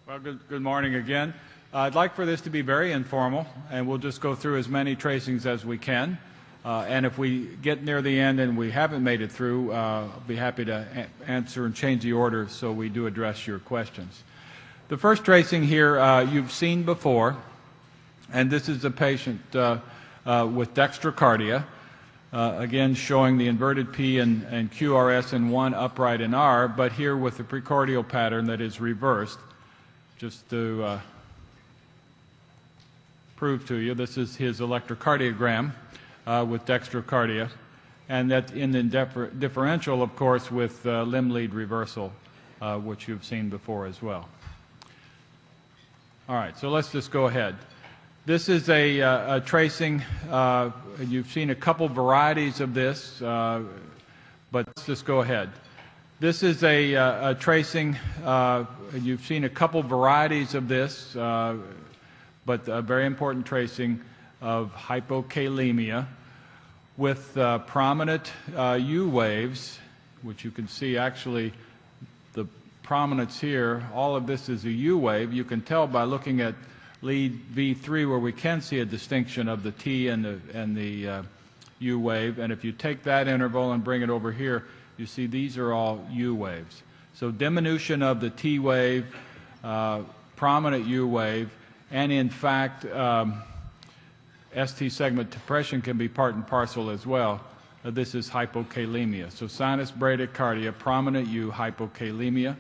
Well, good morning again. I'd like for this to be very informal, and we'll just go through as many tracings as we can. And if we get near the end and we haven't made it through, I'll be happy to answer and change the order so we do address your questions. The first tracing here you've seen before, and this is a patient with dextrocardia, again showing the inverted P and QRS in one, upright in R, but here with the precordial pattern that is reversed. Just to prove to you, this is his electrocardiogram with dextrocardia, and that's in the differential, of course, with limb lead reversal, which you've seen before as well. All right, so let's just go ahead. This is a tracing. You've seen a couple varieties of this, but let's just go ahead. This is a tracing. You've seen a couple varieties of this, but a very important tracing of hypokalemia with prominent U waves, which you can see actually the prominence here. All of this is a U wave. You can tell by looking at lead V3 where we can see a distinction of the T and the U wave. And if you take that interval and bring it over here, you see these are all U waves. So diminution of the T wave, prominent U wave, and in fact ST segment depression can be part and parcel as well. This is hypokalemia. So sinus bradycardia, prominent U, hypokalemia.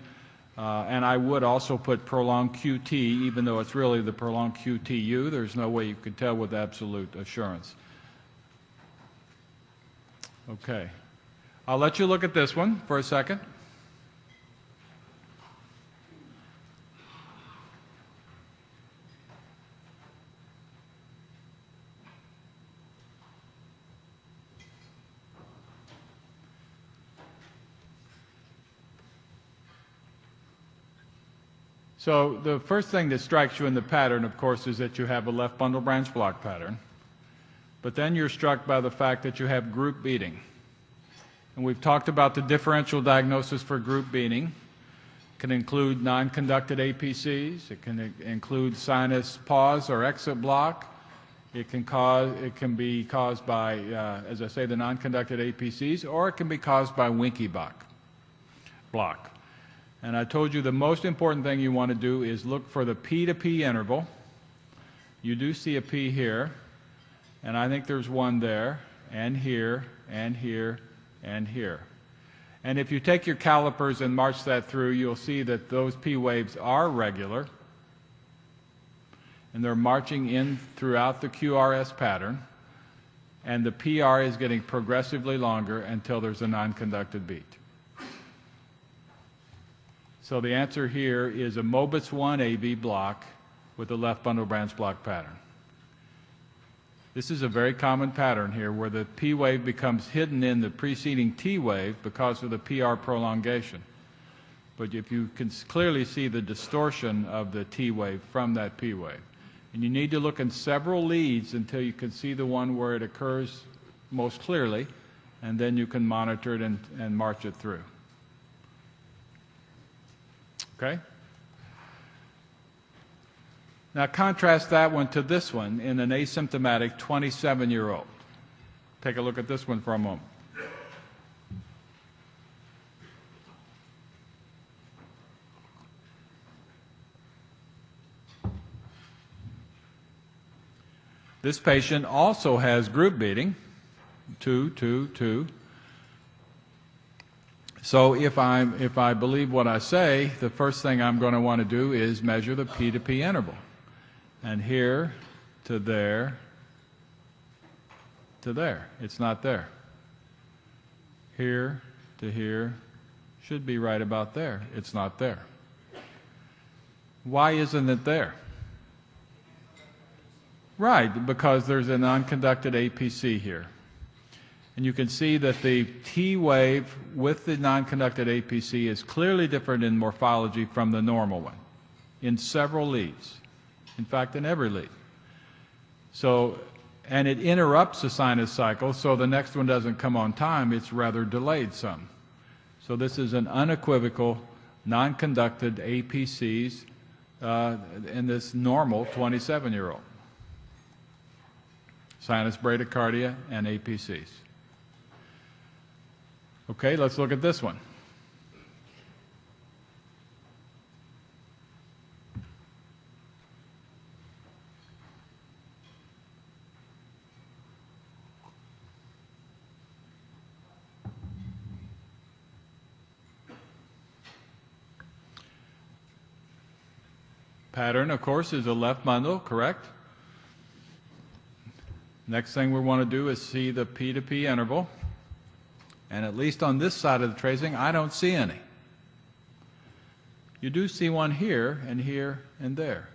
And I would also put prolonged QT, even though it's really the prolonged QTU. There's no way you could tell with absolute assurance. Okay. I'll let you look at this one for a second. So the first thing that strikes you in the pattern, of course, is that you have a left bundle branch block pattern. But then you're struck by the fact that you have group beating. And we've talked about the differential diagnosis for group beating. It can include non-conducted APCs. It can include sinus pause or exit block. It can be caused by, as I say, the non-conducted APCs, or it can be caused by Winky block. And I told you the most important thing you want to do is look for the P to P interval. You do see a P here, and I think there's one there, and here, and here, and here. And if you take your calipers and march that through, you'll see that those P waves are regular, and they're marching in throughout the QRS pattern, and the PR is getting progressively longer until there's a non-conducted beat. So the answer here is a Mobitz 1 AV block with a left bundle branch block pattern. This is a very common pattern here where the P wave becomes hidden in the preceding T wave because of the PR prolongation. But if you can clearly see the distortion of the T wave from that P wave. And you need to look in several leads until you can see the one where it occurs most clearly, and then you can monitor it and march it through. Okay? Now contrast that one to this one in an asymptomatic 27-year-old. Take a look at this one for a moment. This patient also has group beating, 2, 2, 2. So if I believe what I say, the first thing I'm going to want to do is measure the P to P interval. And here to there to there. It's not there. Here to here should be right about there. It's not there. Why isn't it there? Right, because there's a non-conducted APC here. And you can see that the T wave with the non-conducted APC is clearly different in morphology from the normal one in several leads. In fact, in every lead. So, and it interrupts the sinus cycle, so the next one doesn't come on time. It's rather delayed some. So this is an unequivocal non-conducted APCs in this normal 27-year-old. Sinus bradycardia and APCs. Okay, let's look at this one. Pattern, of course, is a left bundle, correct? Next thing we want to do is see the P to P interval. And at least on this side of the tracing, I don't see any. You do see one here and there.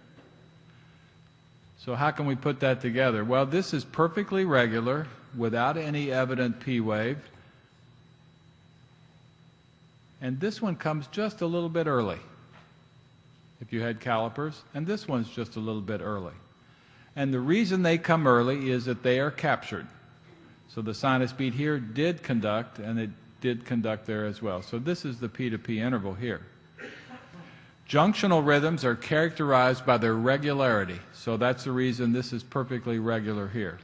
So how can we put that together? Well, this is perfectly regular without any evident P wave. And this one comes just a little bit early, if you had calipers, and this one's just a little bit early. And the reason they come early is that they are captured. So the sinus beat here did conduct, and it did conduct there as well. So this is the P to P interval here. Junctional rhythms are characterized by their regularity. So that's the reason this is perfectly regular here.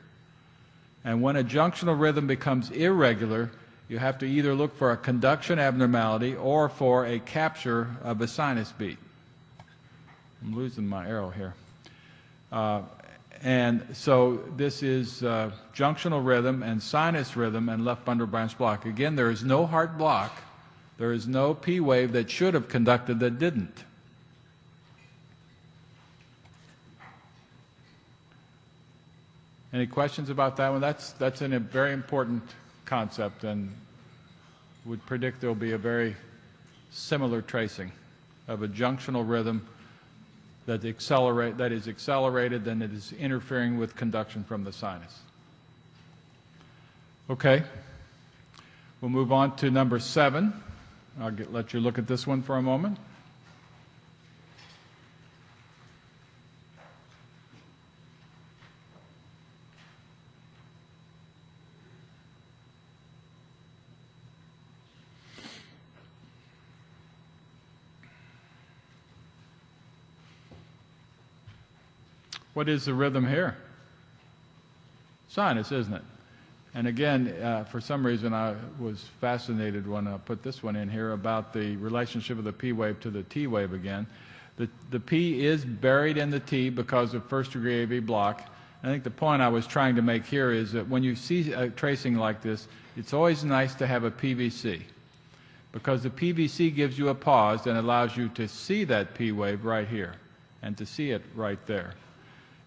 And when a junctional rhythm becomes irregular, you have to either look for a conduction abnormality or for a capture of a sinus beat. I'm losing my arrow here. And so this is junctional rhythm and sinus rhythm and left bundle branch block. Again, there is no heart block. There is no P wave that should have conducted that didn't. Any questions about that one? That's a very important concept, and would predict there will be a very similar tracing of a junctional rhythm that is accelerated, then it is interfering with conduction from the sinus. Okay, we'll move on to number 7. I'll let you look at this one for a moment. What is the rhythm here? Sinus, isn't it? And again, for some reason I was fascinated when I put this one in here about the relationship of the P wave to the T wave again. The P is buried in the T because of first degree AV block. I think the point I was trying to make here is that when you see a tracing like this, it's always nice to have a PVC, because the PVC gives you a pause and allows you to see that P wave right here and to see it right there.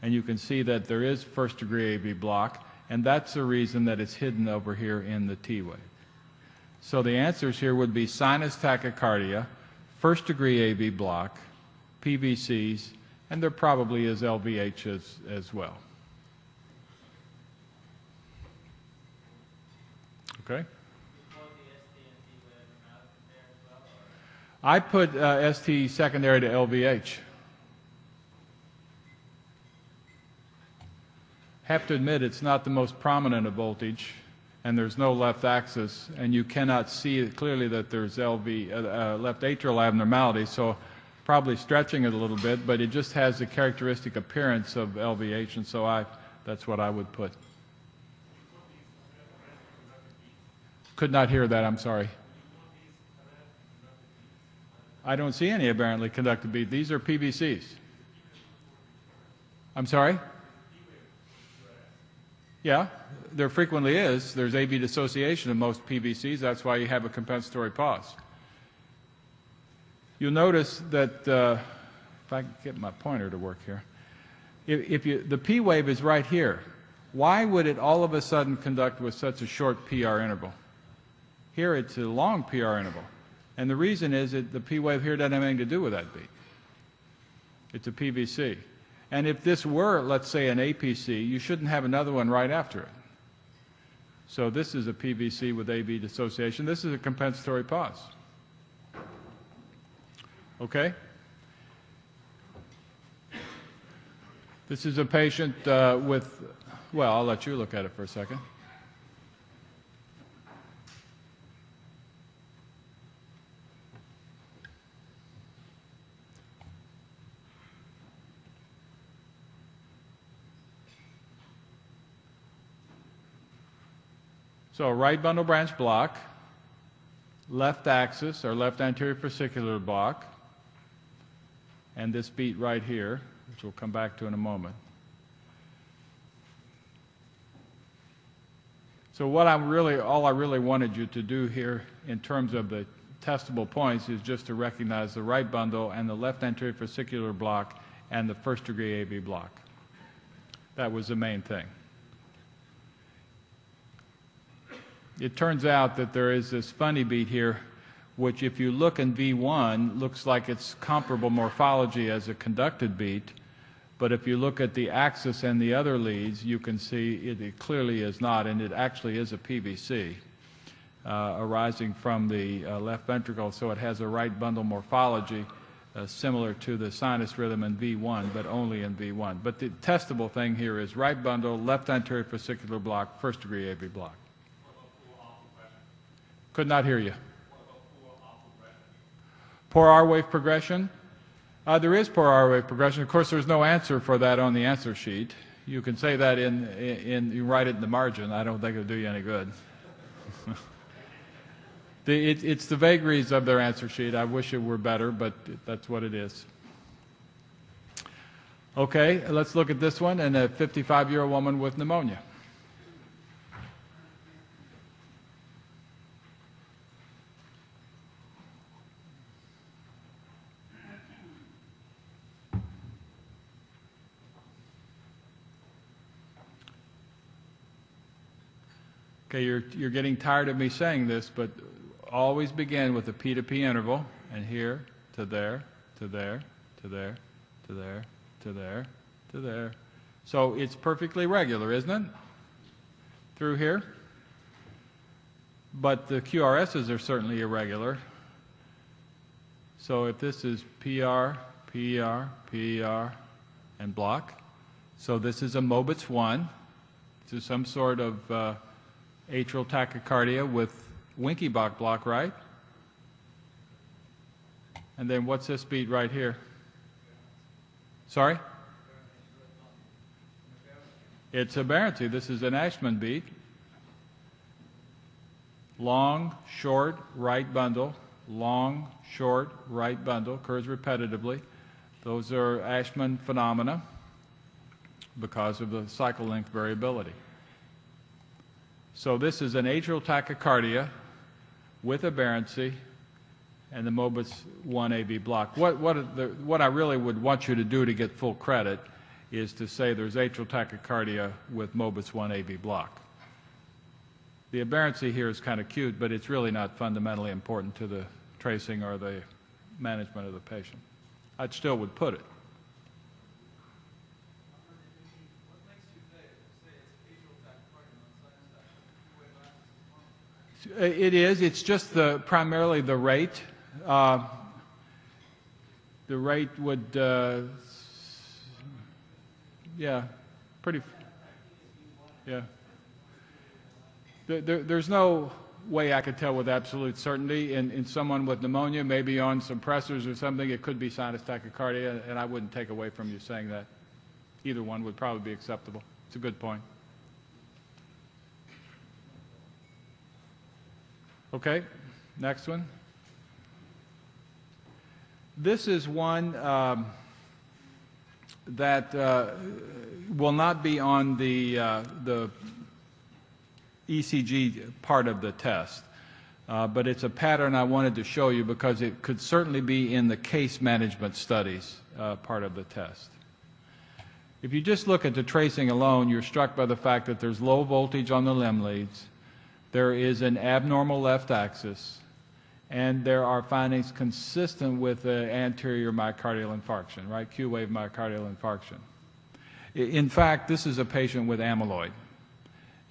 And you can see that there is first degree AV block, and that's the reason that it's hidden over here in the T wave. So the answers here would be sinus tachycardia, first degree AV block, PVCs, and there probably is LVH as well. Okay? I put ST secondary to LVH. Have to admit it's not the most prominent of voltage, and there's no left axis, and you cannot see clearly that there's left atrial abnormality, so probably stretching it a little bit, but it just has the characteristic appearance of LVH, and so that's what I would put. Could not hear that, I'm sorry. I don't see any aberrantly conducted beat. These are PVCs. I'm sorry? Yeah, there frequently is. There's AV dissociation in most PVCs. That's why you have a compensatory pause. You'll notice that, if I can get my pointer to work here, the P wave is right here. Why would it all of a sudden conduct with such a short PR interval? Here it's a long PR interval. And the reason is that the P wave here doesn't have anything to do with that beat. It's a PVC. And if this were, let's say, an APC, you shouldn't have another one right after it. So this is a PVC with AV dissociation. This is a compensatory pause. Okay? This is a patient with, well, I'll let you look at it for a second. So right bundle branch block, left axis or left anterior fascicular block, and this beat right here, which we'll come back to in a moment. So all I really wanted you to do here in terms of the testable points is just to recognize the right bundle and the left anterior fascicular block and the first degree AV block. That was the main thing. It turns out that there is this funny beat here, which if you look in V1, looks like it's comparable morphology as a conducted beat, but if you look at the axis and the other leads, you can see it clearly is not, and it actually is a PVC arising from the left ventricle, so it has a right bundle morphology similar to the sinus rhythm in V1, but only in V1. But the testable thing here is right bundle, left anterior fascicular block, first degree AV block. Could not hear you. Poor R wave progression? There is poor R wave progression. Of course, there's no answer for that on the answer sheet. You can say that you write it in the margin. I don't think it'll do you any good. It's the vagaries of their answer sheet. I wish it were better, but that's what it is. Okay, let's look at this one, and a 55-year-old woman with pneumonia. Okay, you're getting tired of me saying this, but always begin with a P to P interval, and here to there, to there, to there, to there, to there, to there. So it's perfectly regular, isn't it? Through here. But the QRSs are certainly irregular. So if this is PR, PER, PER, and block, so this is a Mobitz 1. This is some sort of atrial tachycardia with Winky-Bach block, right? And then what's this beat right here? Sorry? It's aberrancy. This is an Ashman beat. Long, short, right bundle. Long, short, right bundle. Occurs repetitively. Those are Ashman phenomena because of the cycle length variability. So this is an atrial tachycardia with aberrancy and the Mobitz 1 AV block. What I really would want you to do to get full credit is to say there's atrial tachycardia with Mobitz 1 AV block. The aberrancy here is kind of cute, but it's really not fundamentally important to the tracing or the management of the patient. I still would put it. It is. It's just primarily the rate. The rate would, yeah, pretty, yeah. There's no way I could tell with absolute certainty. In someone with pneumonia, maybe on suppressors or something, it could be sinus tachycardia, and I wouldn't take away from you saying that. Either one would probably be acceptable. It's a good point. Okay, next one. This is one that will not be on the ECG part of the test, but it's a pattern I wanted to show you because it could certainly be in the case management studies part of the test. If you just look at the tracing alone, you're struck by the fact that there's low voltage on the limb leads. There is an abnormal left axis, and there are findings consistent with anterior myocardial infarction, right? Q-wave myocardial infarction. In fact, this is a patient with amyloid,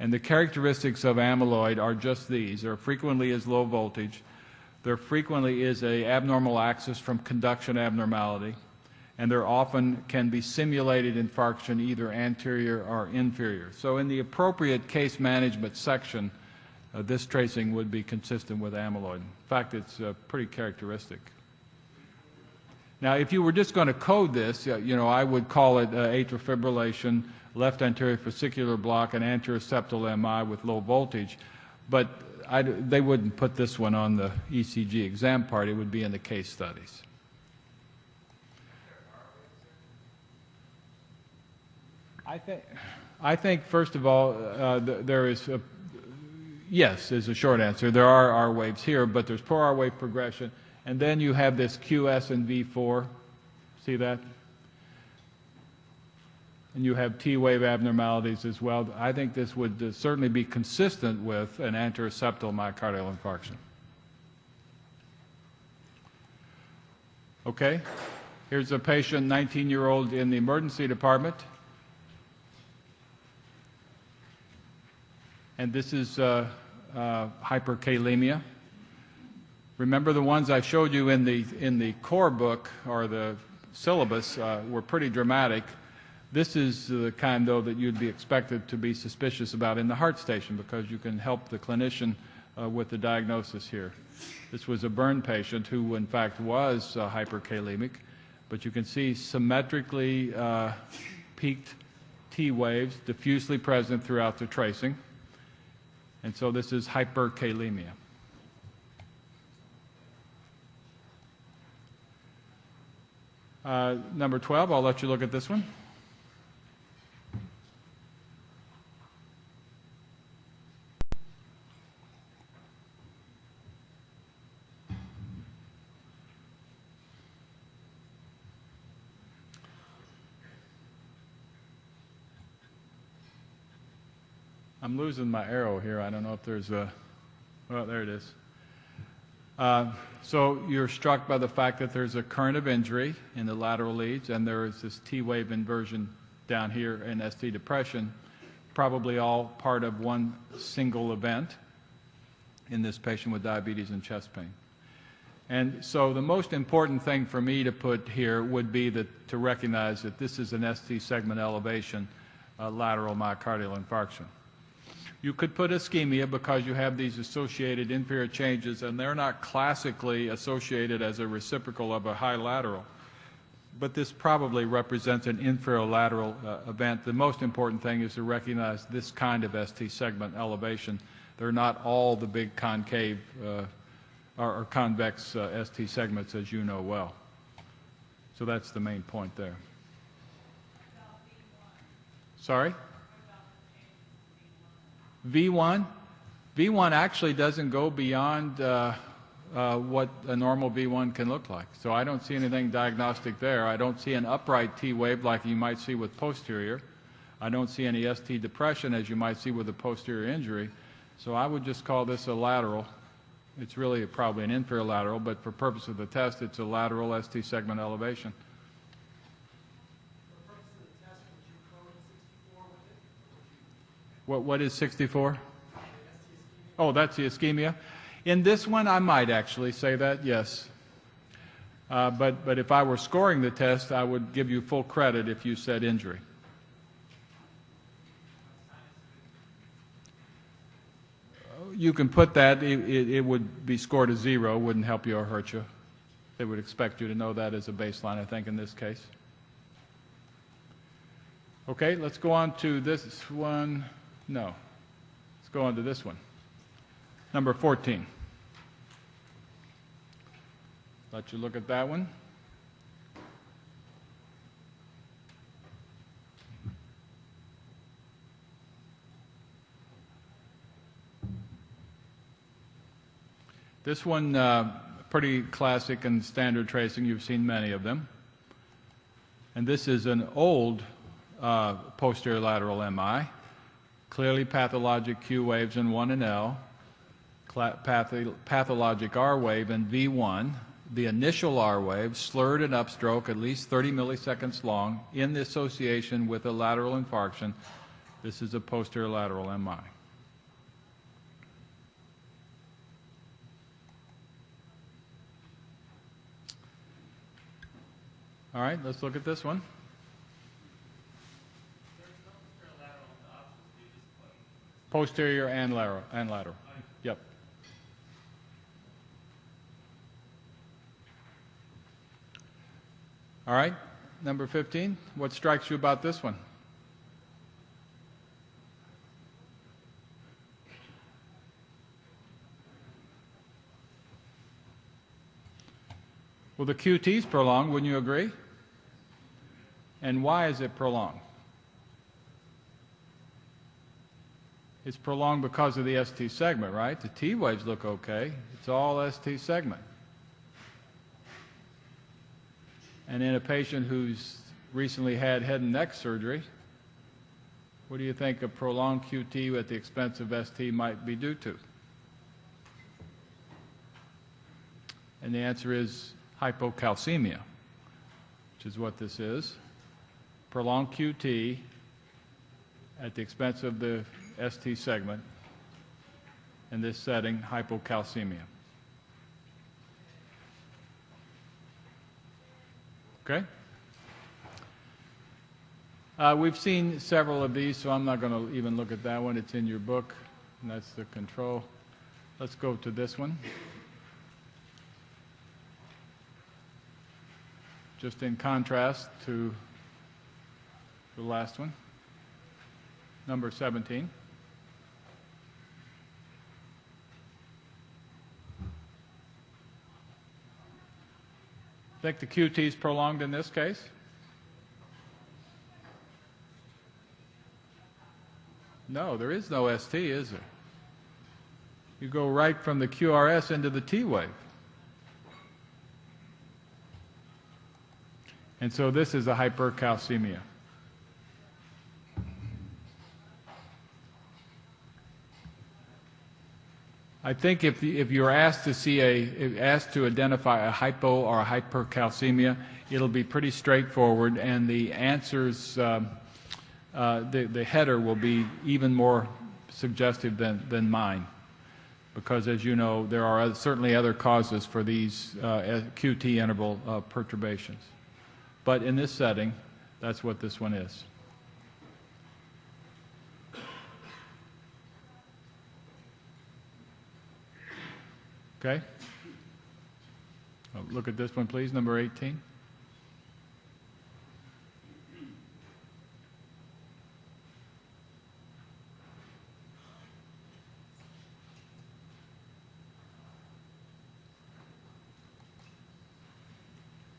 and the characteristics of amyloid are just these. There frequently is low voltage. There frequently is an abnormal axis from conduction abnormality, and there often can be simulated infarction either anterior or inferior. So in the appropriate case management section, this tracing would be consistent with amyloid. In fact, it's pretty characteristic. Now, if you were just going to code this, I would call it atrial fibrillation, left anterior fascicular block, and anterior septal MI with low voltage. but they wouldn't put this one on the ECG exam part. It would be in the case studies. I think first of all, there is yes is a short answer. There are R waves here, but there's poor R wave progression, and then you have this QS and V4. See that? And you have T wave abnormalities as well. I think this would certainly be consistent with an anterior septal myocardial infarction. Okay, here's a patient, 19-year-old, in the emergency department. And this is hyperkalemia. Remember the ones I showed you in the core book or the syllabus were pretty dramatic. This is the kind, though, that you'd be expected to be suspicious about in the heart station because you can help the clinician with the diagnosis here. This was a burn patient who, in fact, was hyperkalemic, but you can see symmetrically peaked T waves diffusely present throughout the tracing. And so this is hyperkalemia. Number 12, I'll let you look at this one. I'm losing my arrow here. I don't know if there's a, well, there it is. So you're struck by the fact that there's a current of injury in the lateral leads, and there is this T wave inversion down here in ST depression, probably all part of one single event in this patient with diabetes and chest pain. And so the most important thing for me to put here would be to recognize that this is an ST segment elevation, lateral myocardial infarction. You could put ischemia because you have these associated inferior changes, and they're not classically associated as a reciprocal of a high lateral. But this probably represents an inferior lateral event. The most important thing is to recognize this kind of ST segment elevation. They're not all the big concave or convex ST segments, as you know well. So that's the main point there. Sorry? V1? V1 actually doesn't go beyond what a normal V1 can look like. So I don't see anything diagnostic there. I don't see an upright T wave like you might see with posterior. I don't see any ST depression as you might see with a posterior injury. So I would just call this a lateral. It's really probably an inferior lateral, but for purpose of the test, it's a lateral ST segment elevation. What is 64? Oh, that's the ischemia. In this one, I might actually say that, yes. But if I were scoring the test, I would give you full credit if you said injury. You can put that. It would be scored a 0. Wouldn't help you or hurt you. They would expect you to know that as a baseline, I think, in this case. Okay, let's go on to this one. No. Let's go on to this one. Number 14. Let you look at that one. This one, pretty classic and standard tracing. You've seen many of them. And this is an old posterior lateral MI. Clearly pathologic Q waves in 1 and L, pathologic R wave in V1, the initial R wave, slurred and upstroke at least 30 milliseconds long in the association with a lateral infarction. This is a posterior lateral MI. All right, let's look at this one. Posterior and lateral. Yep. All right, number 15. What strikes you about this one? Well, the QT is prolonged, wouldn't you agree? And why is it prolonged? It's prolonged because of the ST segment, right? The T waves look okay. It's all ST segment. And in a patient who's recently had head and neck surgery, what do you think a prolonged QT at the expense of ST might be due to? And the answer is hypocalcemia, which is what this is. Prolonged QT at the expense of the ST segment, in this setting, hypocalcemia. Okay? We've seen several of these, so I'm not going to even look at that one. It's in your book, and that's the control. Let's go to this one. Just in contrast to the last one, number 17. Think the QT is prolonged in this case? No, there is no ST, is there? You go right from the QRS into the T wave. And so this is a hypercalcemia. I think if you're asked to identify a hypo or a hypercalcemia, it'll be pretty straightforward, and the answers, the header will be even more suggestive than mine, because as you know, there are certainly other causes for these QT interval perturbations. But in this setting, that's what this one is. Okay? Look at this one, please, number 18.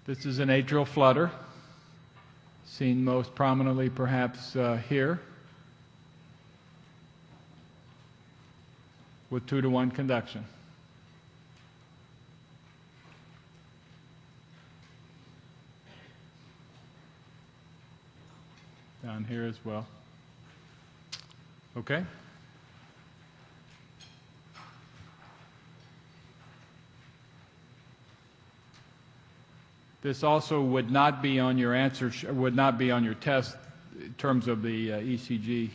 This is an atrial flutter, seen most prominently perhaps here, with 2-to-1 conduction. Down here as well. Okay? This also would not be on your answer, would not be on your test in terms of the ECG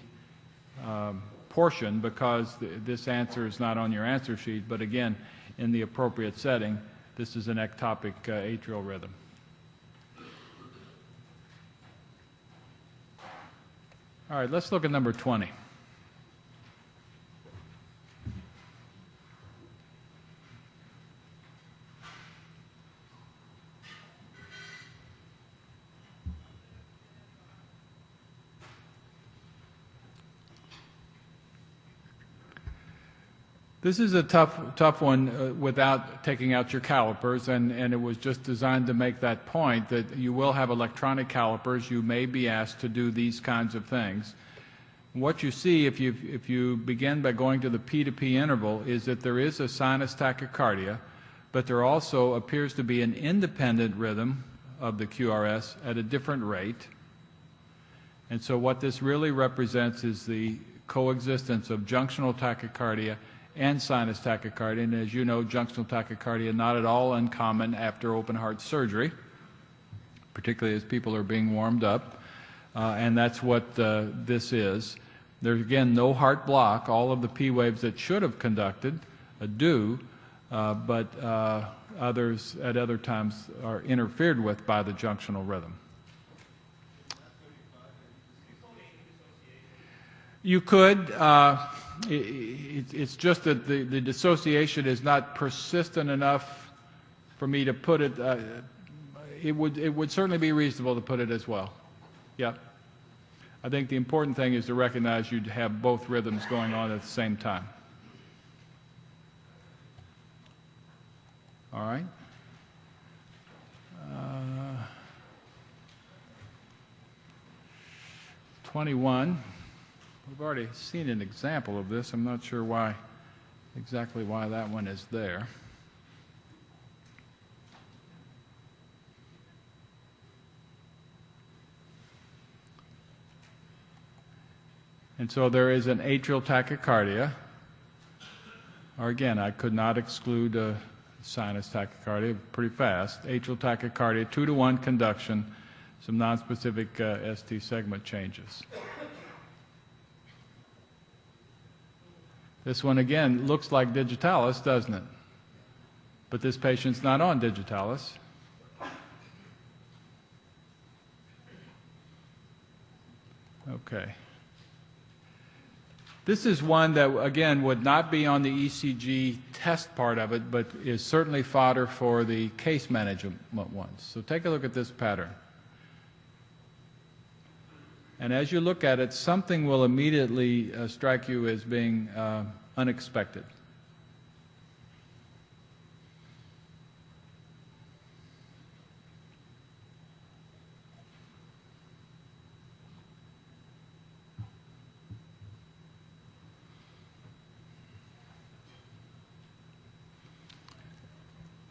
portion, because this answer is not on your answer sheet. But again, in the appropriate setting, this is an ectopic atrial rhythm. All right, let's look at number 20. This is a tough one without taking out your calipers, and it was just designed to make that point that you will have electronic calipers. You may be asked to do these kinds of things. What you see if you begin by going to the P-to-P interval is that there is a sinus tachycardia, but there also appears to be an independent rhythm of the QRS at a different rate. And so what this really represents is the coexistence of junctional tachycardia and sinus tachycardia. And as you know, junctional tachycardia not at all uncommon after open heart surgery, particularly as people are being warmed up. And that's what this is. There's, again, no heart block. All of the P waves that should have conducted do, but others at other times are interfered with by the junctional rhythm. You could. It's just that the dissociation is not persistent enough for me to put it. It would certainly be reasonable to put it as well. Yeah. I think the important thing is to recognize you'd have both rhythms going on at the same time. All right. 21. We've already seen an example of this. I'm not sure exactly why that one is there. And so there is an atrial tachycardia. Or again, I could not exclude a sinus tachycardia pretty fast. Atrial tachycardia, 2-to-1 conduction, some nonspecific ST segment changes. This one again looks like digitalis, doesn't it? But this patient's not on digitalis. Okay. This is one that, again, would not be on the ECG test part of it, but is certainly fodder for the case management ones. So take a look at this pattern. And as you look at it, something will immediately strike you as being unexpected.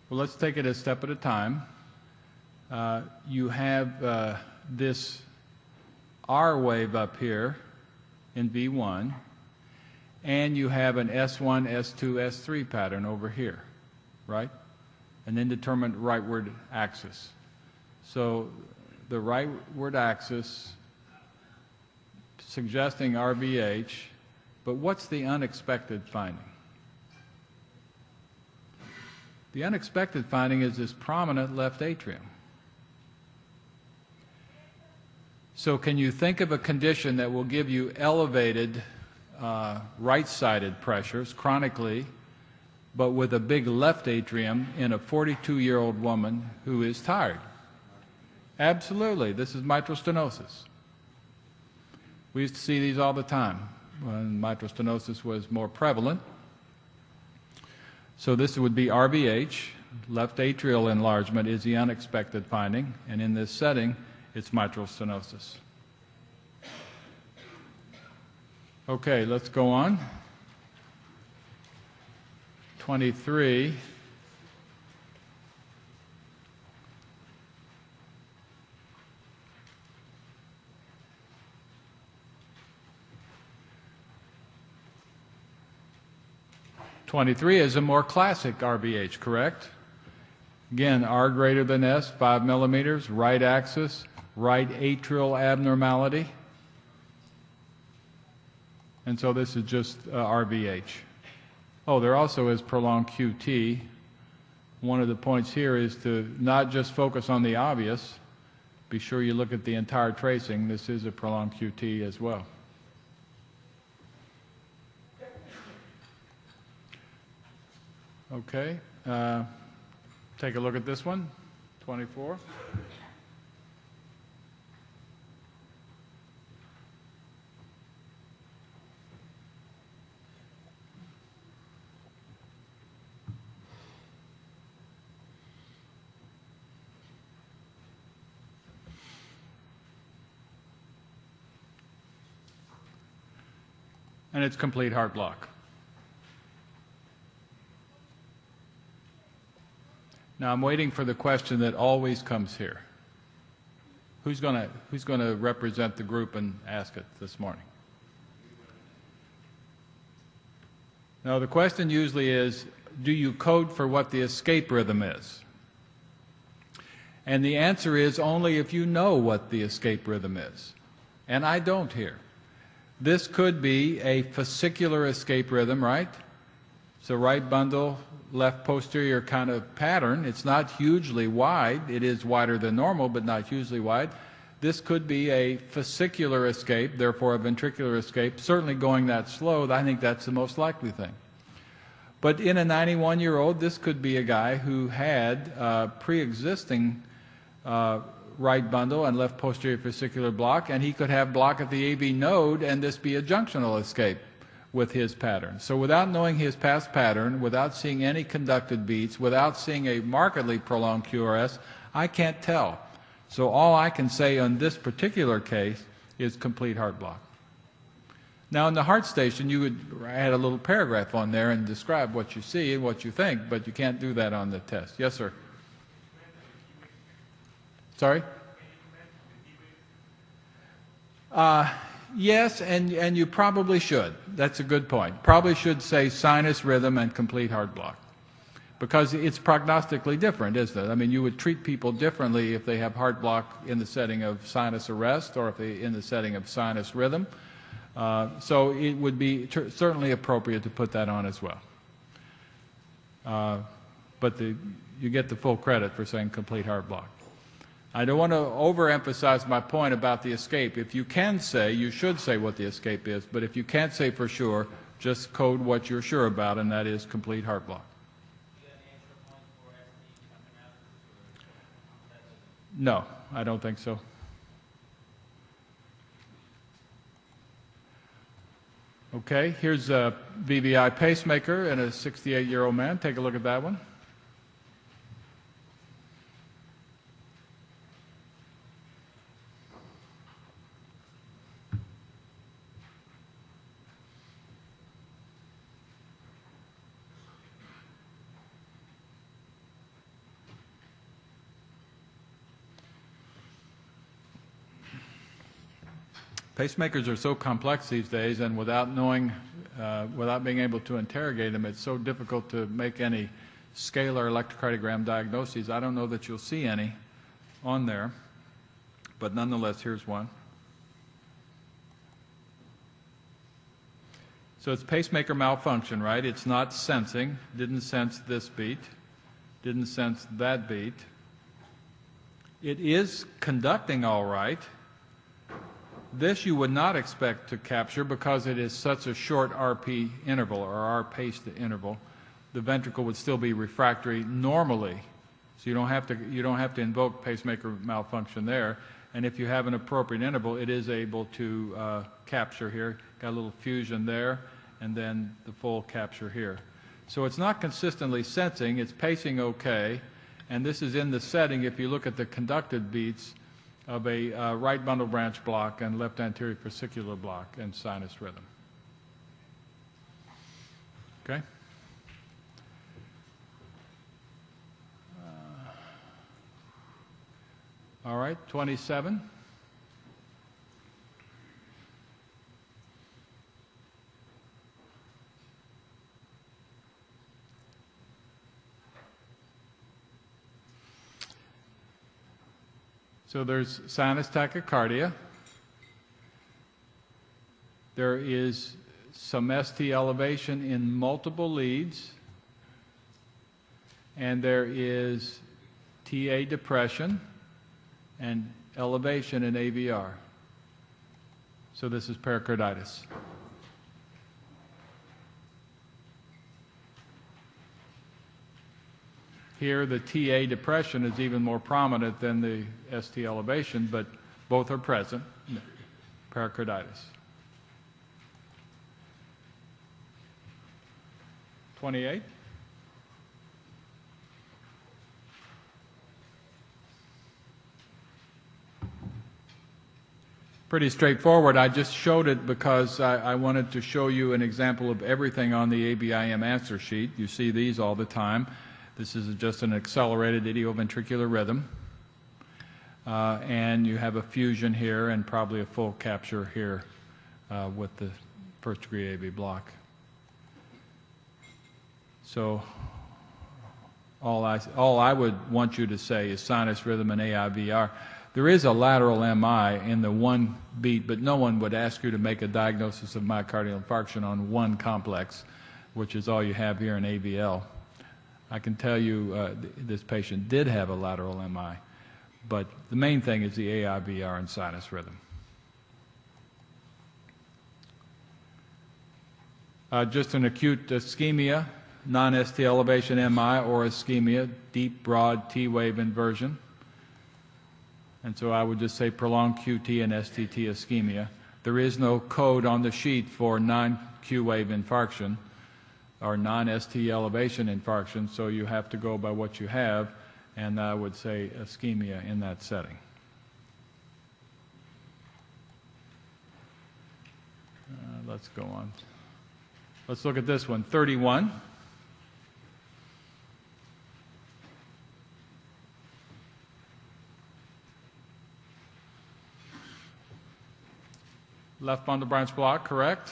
Well, let's take it a step at a time. You have this R wave up here in V1, and you have an S1, S2, S3 pattern over here, right? An indeterminate rightward axis. So the rightward axis suggesting RVH, but what's the unexpected finding? The unexpected finding is this prominent left atrium. So can you think of a condition that will give you elevated right-sided pressures chronically, but with a big left atrium in a 42-year-old woman who is tired? Absolutely. This is mitral stenosis. We used to see these all the time when mitral stenosis was more prevalent. So this would be RVH. Left atrial enlargement is the unexpected finding, and in this setting, it's mitral stenosis. Okay, let's go on. 23. '23 is a more classic RVH, correct? Again, R greater than S, 5 millimeters, right axis, right atrial abnormality. And so this is just RVH. Oh, there also is prolonged QT. One of the points here is to not just focus on the obvious. Be sure you look at the entire tracing. This is a prolonged QT as well. Okay. Take a look at this one, 24. And it's complete heart block. Now I'm waiting for the question that always comes here. Who's going to represent the group and ask it this morning? Now the question usually is, do you code for what the escape rhythm is? And the answer is only if you know what the escape rhythm is. And I don't here. This could be a fascicular escape rhythm, right? So right bundle, left posterior kind of pattern. It's not hugely wide. It is wider than normal, but not hugely wide. This could be a fascicular escape, therefore a ventricular escape. Certainly going that slow, I think that's the most likely thing. But in a 91-year-old, this could be a guy who had pre-existing right bundle and left posterior fascicular block, and he could have block at the AV node and this be a junctional escape with his pattern. So without knowing his past pattern, without seeing any conducted beats, without seeing a markedly prolonged QRS, I can't tell. So all I can say on this particular case is complete heart block. Now in the heart station, you would add a little paragraph on there and describe what you see and what you think, but you can't do that on the test. Yes, sir? Sorry? Yes, and you probably should. That's a good point. Probably should say sinus rhythm and complete heart block, because it's prognostically different, isn't it? I mean, you would treat people differently if they have heart block in the setting of sinus arrest or if they in the setting of sinus rhythm. So it would be certainly appropriate to put that on as well. But you get the full credit for saying complete heart block. I don't want to overemphasize my point about the escape. If you can say, you should say what the escape is, but if you can't say for sure, just code what you're sure about, and that is complete heart block. No, I don't think so. Okay, here's a VVI pacemaker and a 68-year-old man. Take a look at that one. Pacemakers are so complex these days, and without knowing, without being able to interrogate them, it's so difficult to make any scalar electrocardiogram diagnoses. I don't know that you'll see any on there, but nonetheless, here's one. So it's pacemaker malfunction, right? It's not sensing, didn't sense this beat, didn't sense that beat. It is conducting all right. This you would not expect to capture because it is such a short RP interval or R-paced interval. The ventricle would still be refractory normally, so you don't have to invoke pacemaker malfunction there. And if you have an appropriate interval, it is able to capture here. Got a little fusion there, and then the full capture here. So it's not consistently sensing. It's pacing okay, and this is in the setting. If you look at the conducted beats of a right bundle branch block and left anterior fascicular block and sinus rhythm. Okay? All right, 27. So there's sinus tachycardia. There is some ST elevation in multiple leads. And there is TA depression and elevation in AVR. So this is pericarditis. Here, the TA depression is even more prominent than the ST elevation, but both are present. Pericarditis. 28. Pretty straightforward. I just showed it because I wanted to show you an example of everything on the ABIM answer sheet. You see these all the time. This is just an accelerated idioventricular rhythm. And you have a fusion here and probably a full capture here with the first degree AV block. So all I would want you to say is sinus rhythm and AIVR. There is a lateral MI in the one beat, but no one would ask you to make a diagnosis of myocardial infarction on one complex, which is all you have here in AVL. I can tell you this patient did have a lateral MI, but the main thing is the AIVR and sinus rhythm. Just an acute ischemia, non-ST elevation MI or ischemia, deep, broad T-wave inversion. And so I would just say prolonged QT and STT ischemia. There is no code on the sheet for non-Q wave infarction or non-ST elevation infarction, so you have to go by what you have, and I would say ischemia in that setting. let's go on. Let's look at this one, 31. Left bundle branch block, correct.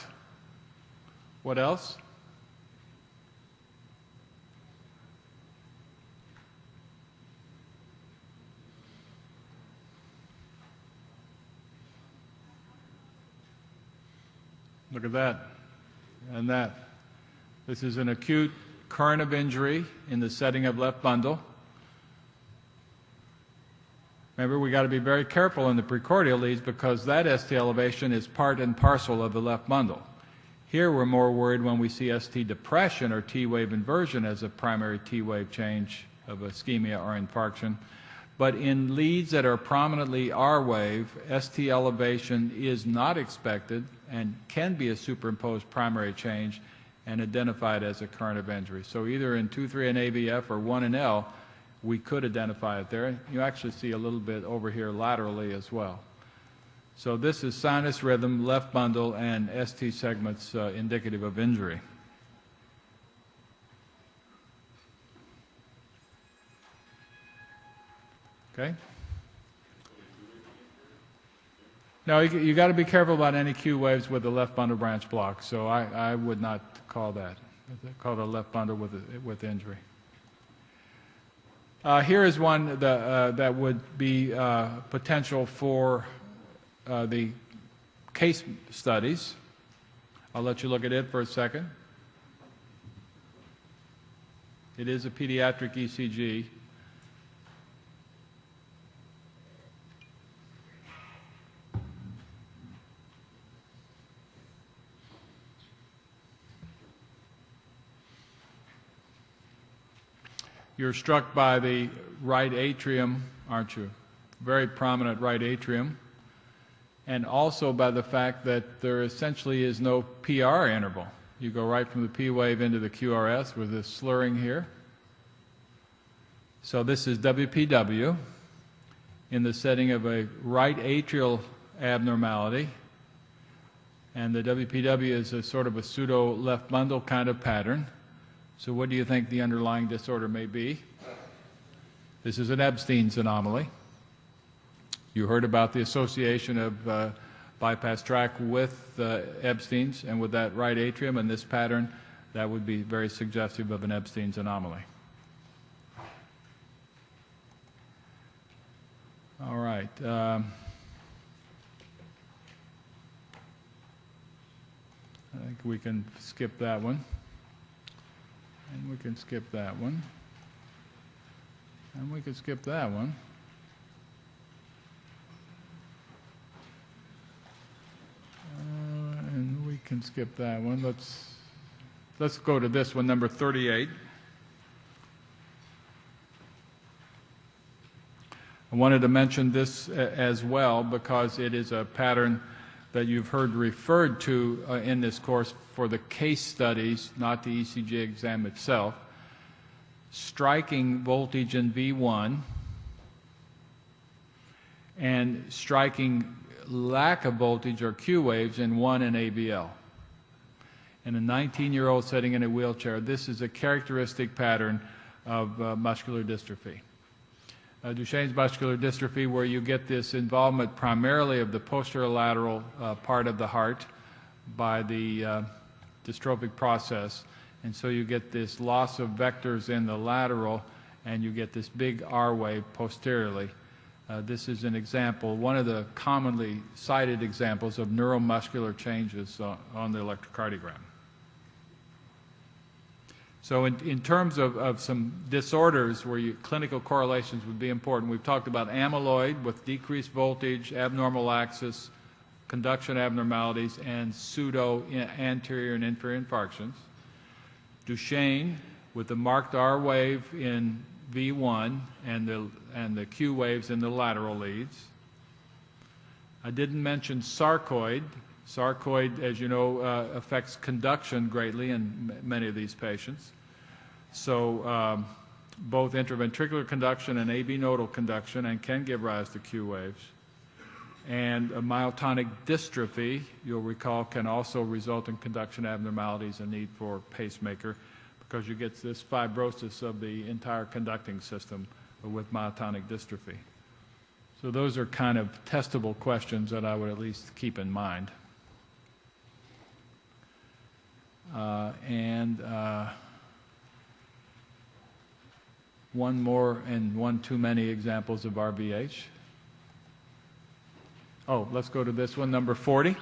What else? Look at that and that. This is an acute current of injury in the setting of left bundle. Remember, we got to be very careful in the precordial leads because that ST elevation is part and parcel of the left bundle. Here we're more worried when we see ST depression or T-wave inversion as a primary T-wave change of ischemia or infarction. But in leads that are prominently R-wave, ST elevation is not expected and can be a superimposed primary change and identified as a current of injury. So either in 2-3 and AVF or 1 and L, we could identify it there. You actually see a little bit over here laterally as well. So this is sinus rhythm, left bundle, and ST segments indicative of injury. Okay? Now, you got to be careful about any Q waves with the left bundle branch block, so I would not call that. Call it a left bundle with injury. Here is one that would be potential for the case studies. I'll let you look at it for a second. It is a pediatric ECG. You're struck by the right atrium, aren't you? Very prominent right atrium. And also by the fact that there essentially is no PR interval. You go right from the P wave into the QRS with this slurring here. So this is WPW in the setting of a right atrial abnormality. And the WPW is a sort of a pseudo left bundle kind of pattern. So what do you think the underlying disorder may be? This is an Ebstein's anomaly. You heard about the association of bypass tract with Ebstein's and with that right atrium and this pattern. That would be very suggestive of an Ebstein's anomaly. All right. I think we can skip that one. And we can skip that one. And we can skip that one. And we can skip that one. Let's go to this one, number 38. I wanted to mention this as well because it is a pattern that you've heard referred to in this course for the case studies, not the ECG exam itself. Striking voltage in V1 and striking lack of voltage or Q waves in 1 and AVL. In a 19-year-old sitting in a wheelchair, this is a characteristic pattern of muscular dystrophy. Duchenne's muscular dystrophy, where you get this involvement primarily of the posterolateral part of the heart by the dystrophic process. And so you get this loss of vectors in the lateral, and you get this big R wave posteriorly. This is an example, one of the commonly cited examples of neuromuscular changes on the electrocardiogram. So in terms of some disorders where clinical correlations would be important, we've talked about amyloid with decreased voltage, abnormal axis, conduction abnormalities, and pseudo anterior and inferior infarctions. Duchenne with the marked R wave in V1 and the Q waves in the lateral leads. I didn't mention sarcoid. Sarcoid, as you know, affects conduction greatly in many of these patients. So both intraventricular conduction and AV nodal conduction and can give rise to Q waves. And a myotonic dystrophy, you'll recall, can also result in conduction abnormalities and need for pacemaker because you get this fibrosis of the entire conducting system with myotonic dystrophy. So those are kind of testable questions that I would at least keep in mind. One more and one too many examples of RVH. Oh, let's go to this one, number 40.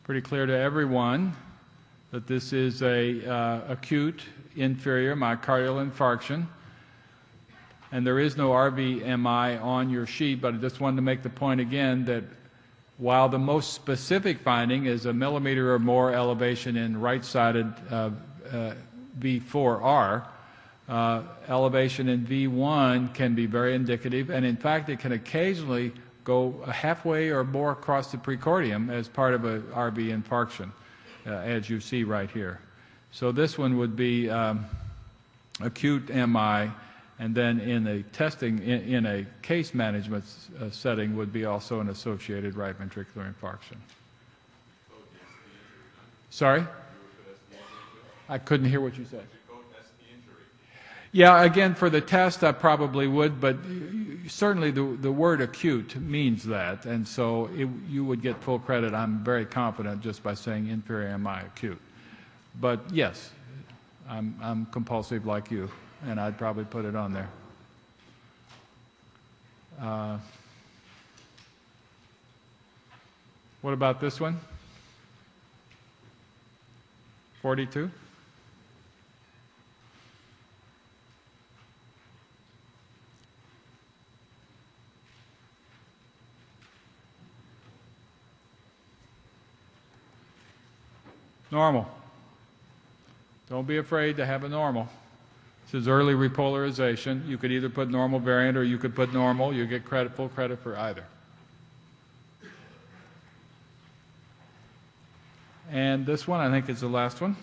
Pretty clear to everyone that this is a acute inferior myocardial infarction. And there is no RVMI on your sheet, but I just wanted to make the point again that while the most specific finding is a millimeter or more elevation in right-sided V4R, elevation in V1 can be very indicative, and in fact it can occasionally go halfway or more across the precordium as part of a RV infarction, as you see right here. So this one would be acute MI, and then in a testing, in a case management setting would be also an associated right ventricular infarction. Sorry? I couldn't hear what you said. Yeah, again, for the test I probably would, but certainly the word acute means that, and so you would get full credit, I'm very confident, just by saying inferior MI acute. But yes, I'm compulsive like you, and I'd probably put it on there. What about this one? 42? Normal. Don't be afraid to have a normal. This is early repolarization. You could either put normal variant or you could put normal. You get full credit for either. And this one, I think, is the last one.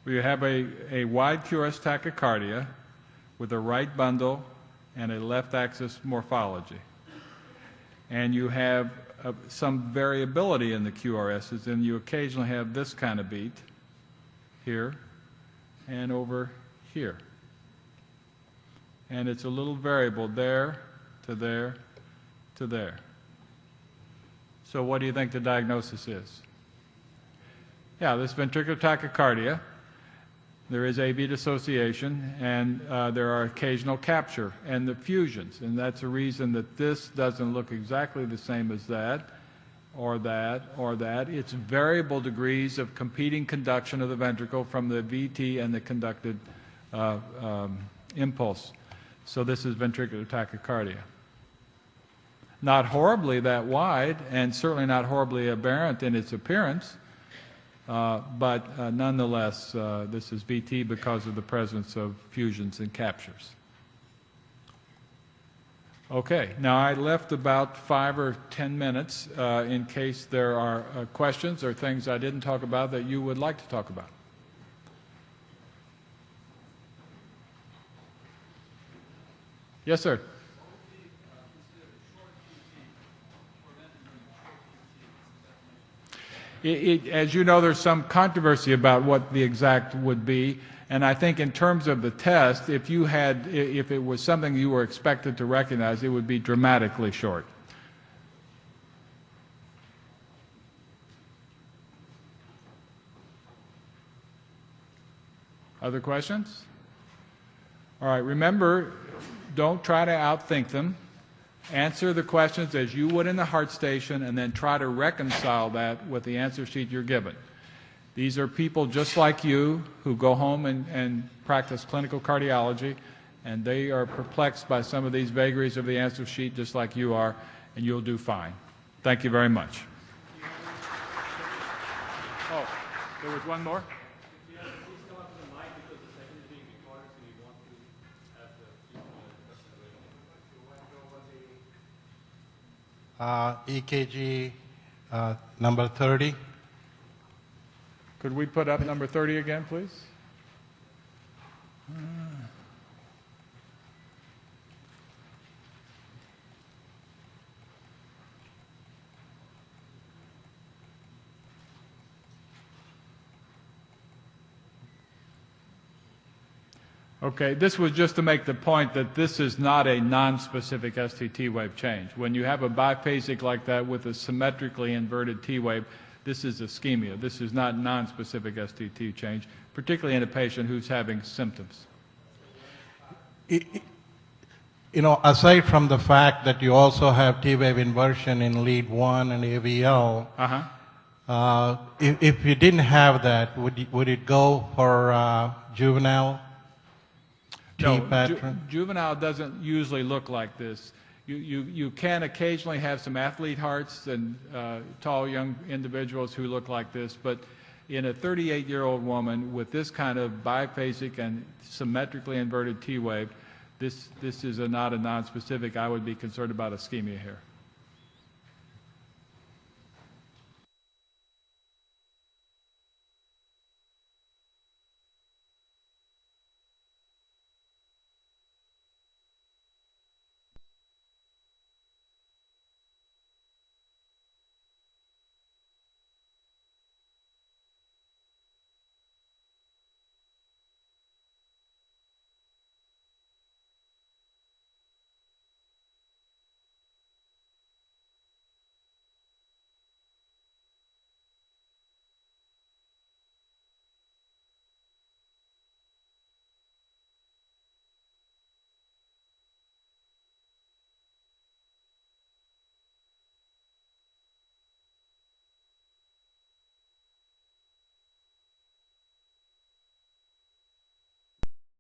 We have a wide QRS tachycardia with a right bundle and a left axis morphology. And you have some variability in the QRSs, and you occasionally have this kind of beat here and over here. And it's a little variable there to there to there. So what do you think the diagnosis is? Yeah, this ventricular tachycardia. There is AV dissociation, and there are occasional capture and the fusions, and that's a reason that this doesn't look exactly the same as that, or that, or that. It's variable degrees of competing conduction of the ventricle from the VT and the conducted impulse. So this is ventricular tachycardia. Not horribly that wide, and certainly not horribly aberrant in its appearance, but nonetheless, this is VT because of the presence of fusions and captures. Okay, now I left about 5 or 10 minutes in case there are questions or things I didn't talk about that you would like to talk about. Yes, sir. As you know, there's some controversy about what the exact would be, and I think in terms of the test, if it was something you were expected to recognize, it would be dramatically short. Other questions? All right, remember, don't try to outthink them. Answer the questions as you would in the heart station, and then try to reconcile that with the answer sheet you're given. These are people just like you who go home and practice clinical cardiology, and they are perplexed by some of these vagaries of the answer sheet just like you are, and you'll do fine. Thank you very much. Oh, there was one more? EKG number 30. Could we put up number 30 again, please? Okay, this was just to make the point that this is not a non-specific ST wave change. When you have a biphasic like that with a symmetrically inverted T wave, this is ischemia. This is not non-specific ST change, particularly in a patient who's having symptoms. You know, aside from the fact that you also have T-wave inversion in lead 1 and AVL, if you didn't have that, would it go for juvenile? No, juvenile doesn't usually look like this. You can occasionally have some athlete hearts and tall young individuals who look like this, but in a 38-year-old woman with this kind of biphasic and symmetrically inverted T wave, this is not a non-specific. I would be concerned about ischemia here.